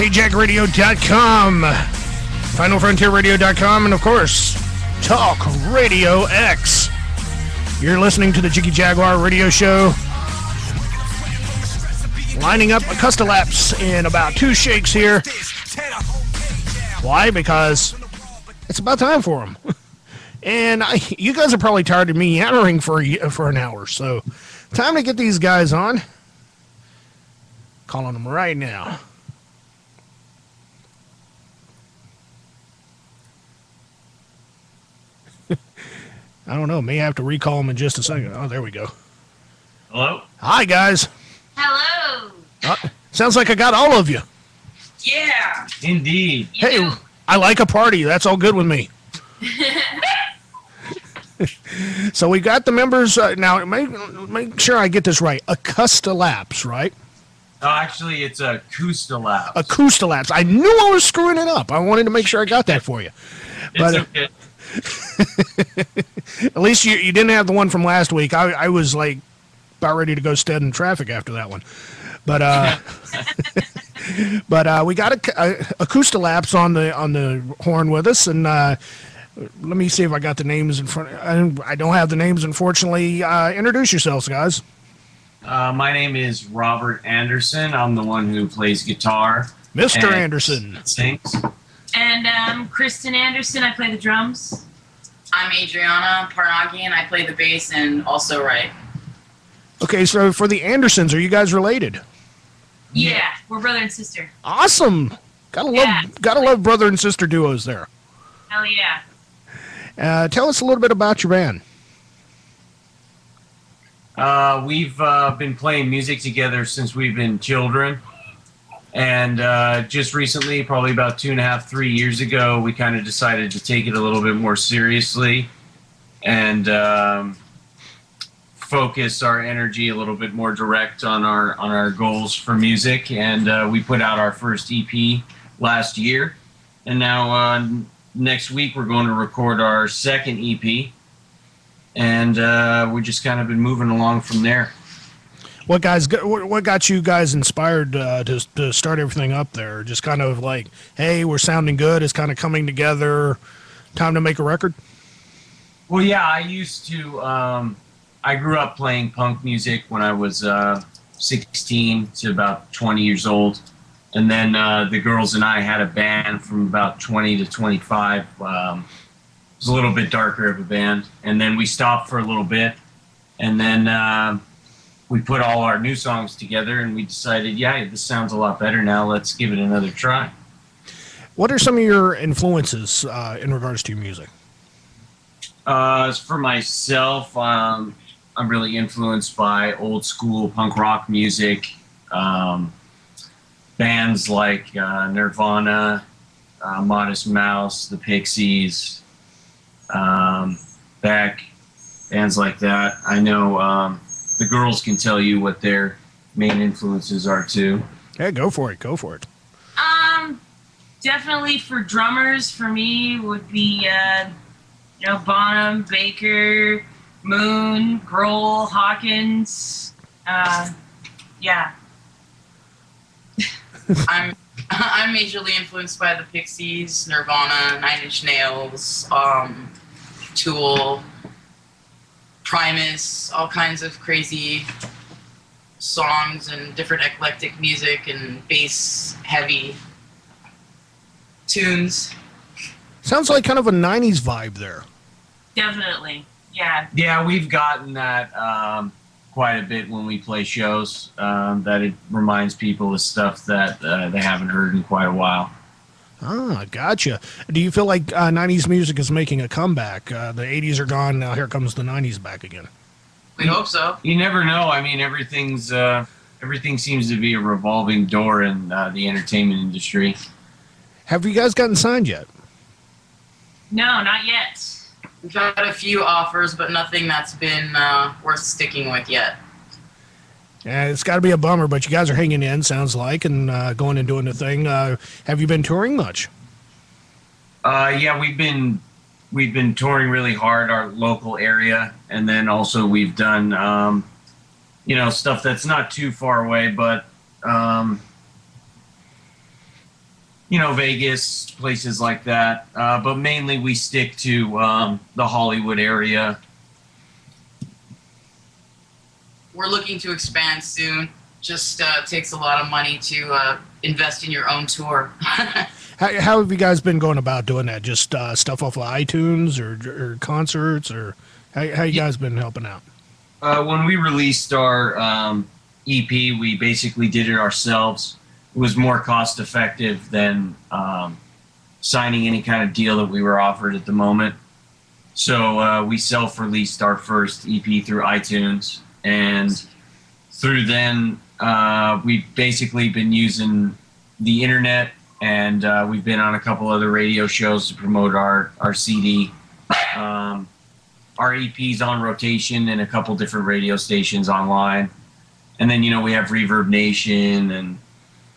KJagRadio.com, FinalFrontierRadio.com, and of course, Talk Radio X. You're listening to the Jiggy Jaguar radio show. Lining up Acustalapse in about 2 shakes here. Why? Because it's about time for them. And you guys are probably tired of me yammering for an hour, so time to get these guys on. Calling them right now. I don't know. May have to recall them in just a second. Oh, there we go. Hello? Hi, guys. Hello. Sounds like I got all of you. Yeah. Indeed. Hey, I like a party. That's all good with me. So we got the members. Now, make sure I get this right. Acustalapse, right? Oh, actually, it's Acustalapse. Acustalapse. I knew I was screwing it up. I wanted to make sure I got that for you. It's okay. At least you didn't have the one from last week. I was like about ready to go stead in traffic after that one. But we got Acustalapse on the horn with us, and let me see if I got the names in front. I don't have the names, unfortunately. Introduce yourselves, guys. My name is Robert Anderson. I'm the one who plays guitar. Mr. Anderson. Sings. And Kristen Anderson, I play the drums. I'm Adriana Parnaghi, and I play the bass and also write. Okay, so for the Andersons, are you guys related? Yeah, we're brother and sister. Awesome. Gotta love brother and sister duos there. Hell yeah. Tell us a little bit about your band. We've been playing music together since we've been children. And just recently, probably about 2.5, 3 years ago, we kind of decided to take it a little bit more seriously and focus our energy a little bit more direct on our goals for music. And we put out our first EP last year. And now next week, we're going to record our second EP. And we've just kind of been moving along from there. What got you guys inspired to start everything up there? Just kind of like, hey, we're sounding good. It's kind of coming together. Time to make a record? Well, yeah, I used to. I grew up playing punk music when I was 16 to about 20 years old. And then the girls and I had a band from about 20 to 25. It was a little bit darker of a band. And then we stopped for a little bit. And then we put all our new songs together, and we decided, yeah, this sounds a lot better now. Let's give it another try. What are some of your influences in regards to your music? As for myself, I'm really influenced by old school punk rock music. Bands like Nirvana, Modest Mouse, the Pixies, Beck, bands like that. I know the girls can tell you what their main influences are too. Yeah, go for it. Go for it. Definitely for drummers, for me, would be, Bonham, Baker, Moon, Grohl, Hawkins. Yeah. I'm majorly influenced by the Pixies, Nirvana, Nine Inch Nails, Tool, Primus, all kinds of crazy songs and different eclectic music and bass heavy tunes. Sounds like kind of a 90s vibe there. Definitely, yeah. Yeah, we've gotten that quite a bit when we play shows, that it reminds people of stuff that they haven't heard in quite a while. Ah, gotcha. Do you feel like 90s music is making a comeback? The 80s are gone, now here comes the 90s back again. We hope so. You never know. I mean, everything seems to be a revolving door in the entertainment industry. Have you guys gotten signed yet? No, not yet. We've got a few offers, but nothing that's been worth sticking with yet. Yeah, it's got to be a bummer, but you guys are hanging in, sounds like, and going and doing the thing. Have you been touring much? Yeah, we've been touring really hard, our local area, and then also we've done, stuff that's not too far away, but Vegas, places like that. But mainly we stick to the Hollywood area. We're looking to expand soon. Just takes a lot of money to invest in your own tour. How have you guys been going about doing that? Just stuff off of iTunes or concerts, or how you guys been helping out? When we released our EP, we basically did it ourselves. It was more cost effective than signing any kind of deal that we were offered at the moment. So we self-released our first EP through iTunes, and through then we've basically been using the internet, and we've been on a couple other radio shows to promote our CD. Our EP's on rotation in a couple different radio stations online. And then, we have Reverb Nation, and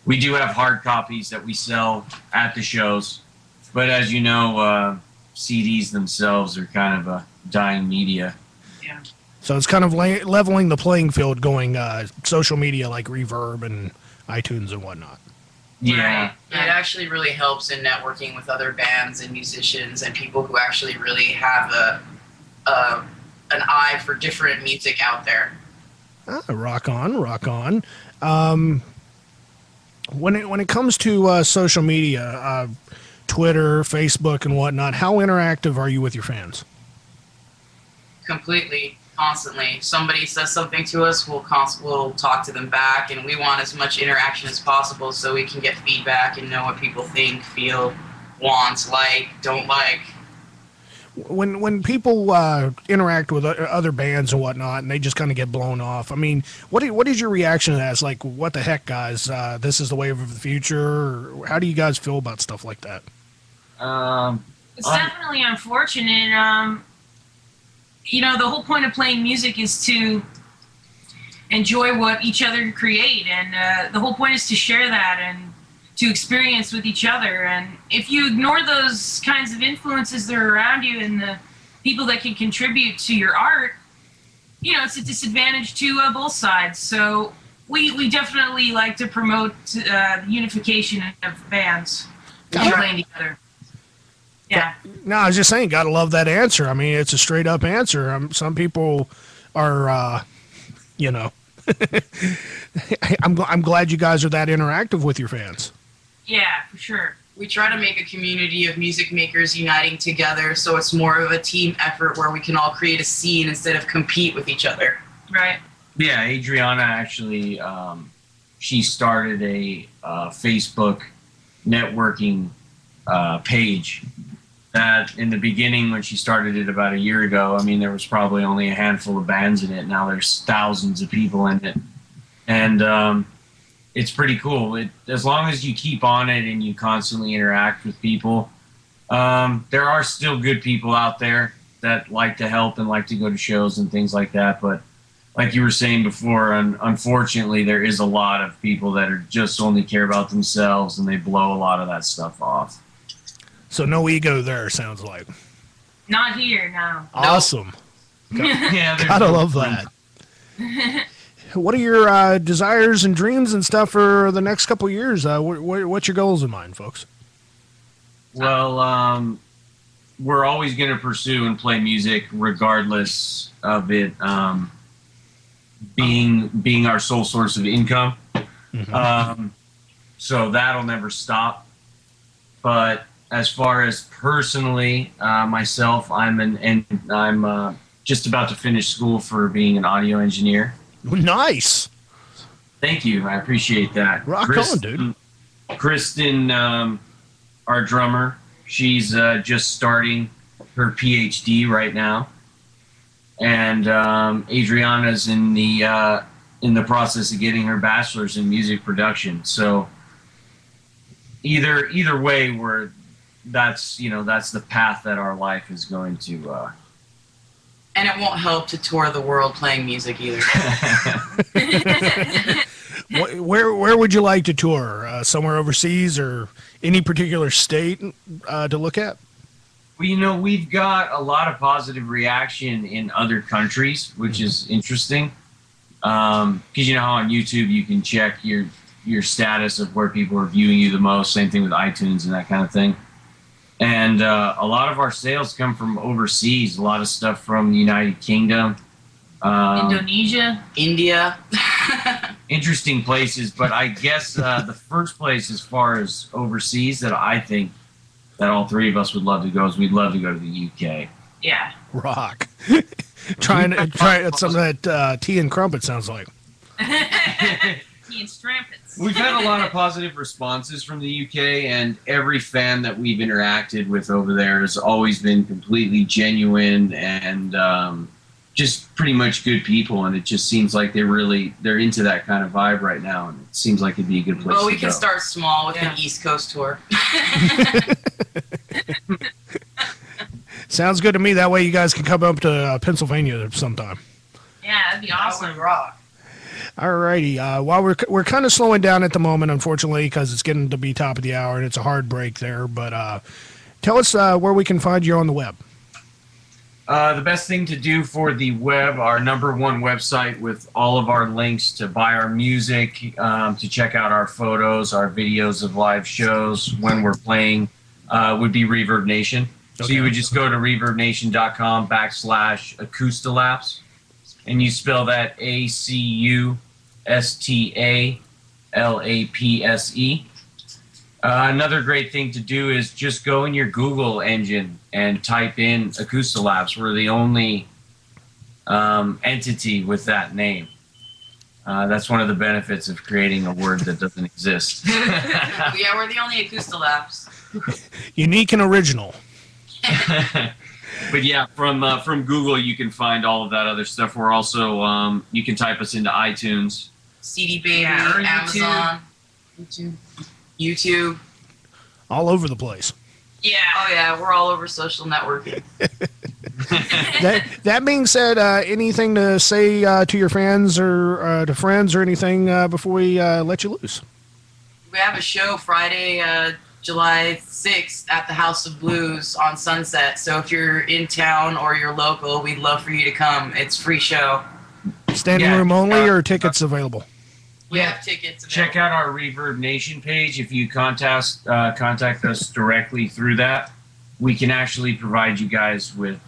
we do have hard copies that we sell at the shows. But as you know, CDs themselves are kind of a dying media. Yeah. So it's kind of leveling the playing field, going social media like Reverb and iTunes and whatnot. Yeah. Right. It actually really helps in networking with other bands and musicians and people who actually really have an eye for different music out there. Rock on, rock on. When it comes to social media, Twitter, Facebook, and whatnot, how interactive are you with your fans? Completely, constantly. Somebody says something to us, we'll talk to them back, and we want as much interaction as possible so we can get feedback and know what people think, feel, want, like, don't like. When people interact with other bands and whatnot, and they just kind of get blown off, I mean, what is your reaction to that? It's like, what the heck, guys? This is the wave of the future. Or how do you guys feel about stuff like that? It's definitely unfortunate. The whole point of playing music is to enjoy what each other create, and the whole point is to share that and to experience with each other. And if you ignore those kinds of influences that are around you and the people that can contribute to your art, it's a disadvantage to both sides. So we definitely like to promote the unification of bands playing together. Yeah. No, I was just saying, gotta love that answer. I mean, it's a straight up answer. Some people are, I'm glad you guys are that interactive with your fans. Yeah, for sure. We try to make a community of music makers uniting together, so it's more of a team effort where we can all create a scene instead of compete with each other. Right. Yeah, Adriana actually, she started a Facebook networking page that in the beginning, when she started it about a year ago, I mean, there was probably only a handful of bands in it. Now there's thousands of people in it. And it's pretty cool. As long as you keep on it and you constantly interact with people, there are still good people out there that like to help and like to go to shows and things like that. But like you were saying before, unfortunately, there is a lot of people that are just only care about themselves, and they blow a lot of that stuff off. So no ego there, sounds like. Not here, no. Awesome. Yeah, Gotta love that. What are your desires and dreams and stuff for the next couple of years? What's your goals in mind, folks? Well, we're always going to pursue and play music regardless of it being our sole source of income. Mm-hmm. So that'll never stop. But as far as personally, myself, I'm just about to finish school for being an audio engineer. Nice. Thank you. I appreciate that. Rock on, dude. Kristen, our drummer, she's just starting her PhD right now, and Adriana's in the process of getting her bachelor's in music production. So either way, that's the path that our life is going to. And it won't help to tour the world playing music either. Where would you like to tour? Somewhere overseas or any particular state to look at? Well, we've got a lot of positive reaction in other countries, which is interesting. Because you know how on YouTube you can check your status of where people are viewing you the most. Same thing with iTunes and that kind of thing. And a lot of our sales come from overseas. A lot of stuff from the United Kingdom, Indonesia, India. interesting places. But I guess the first place as far as overseas that I think that all three of us would love to go is we'd love to go to the UK. yeah. Rock. Try some of that tea and crumpet sounds like. Tea and strumpets. We've had a lot of positive responses from the UK, and every fan that we've interacted with over there has always been completely genuine and just pretty much good people. And it just seems like they're into that kind of vibe right now, and it seems like it'd be a good place to go. Well, we can start small with an East Coast tour. Sounds good to me. That way you guys can come up to Pennsylvania sometime. Yeah, that'd be awesome. That would rock. Alrighty. While we're kind of slowing down at the moment, unfortunately, because it's getting to be top of the hour and it's a hard break there. But tell us where we can find you on the web. The best thing to do for the web, our #1 website with all of our links to buy our music, to check out our photos, our videos of live shows when we're playing, would be Reverb Nation. Okay. So you would just go to reverbnation.com/Acustalapse, and you spell that ACUSTALAPSE. Another great thing to do is just go in your Google engine and type in Acustalapse. We're the only entity with that name. That's one of the benefits of creating a word that doesn't exist. Yeah, we're the only Acustalapse. Unique and original. But yeah, from Google you can find all of that other stuff. We're also you can type us into iTunes, CD Baby, Amazon, YouTube, all over the place. Yeah. Oh yeah, we're all over social networking. That being said, anything to say to your fans or to friends or anything before we let you loose? We have a show Friday, July 6th at the House of Blues on Sunset. So if you're in town or you're local, we'd love for you to come. It's a free show. Standing room only or tickets available? We have tickets available. Check out our Reverb Nation page. If you contact us directly through that, we can actually provide you guys with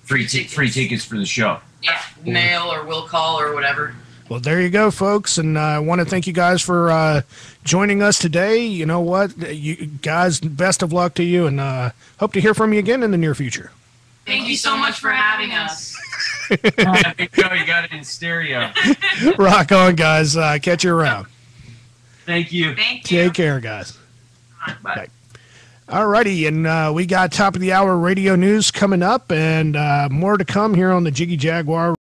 free tickets for the show. Yeah, mail or we'll call or whatever. Well, there you go, folks, and I want to thank you guys for joining us today. You know what, you guys, best of luck to you, and hope to hear from you again in the near future. Thank you so much for having us. You got it in stereo. Rock on, guys. Catch you around. Thank you. Thank you. Take care, guys. Bye. All righty, and we got top of the hour radio news coming up, and more to come here on the Jiggy Jaguar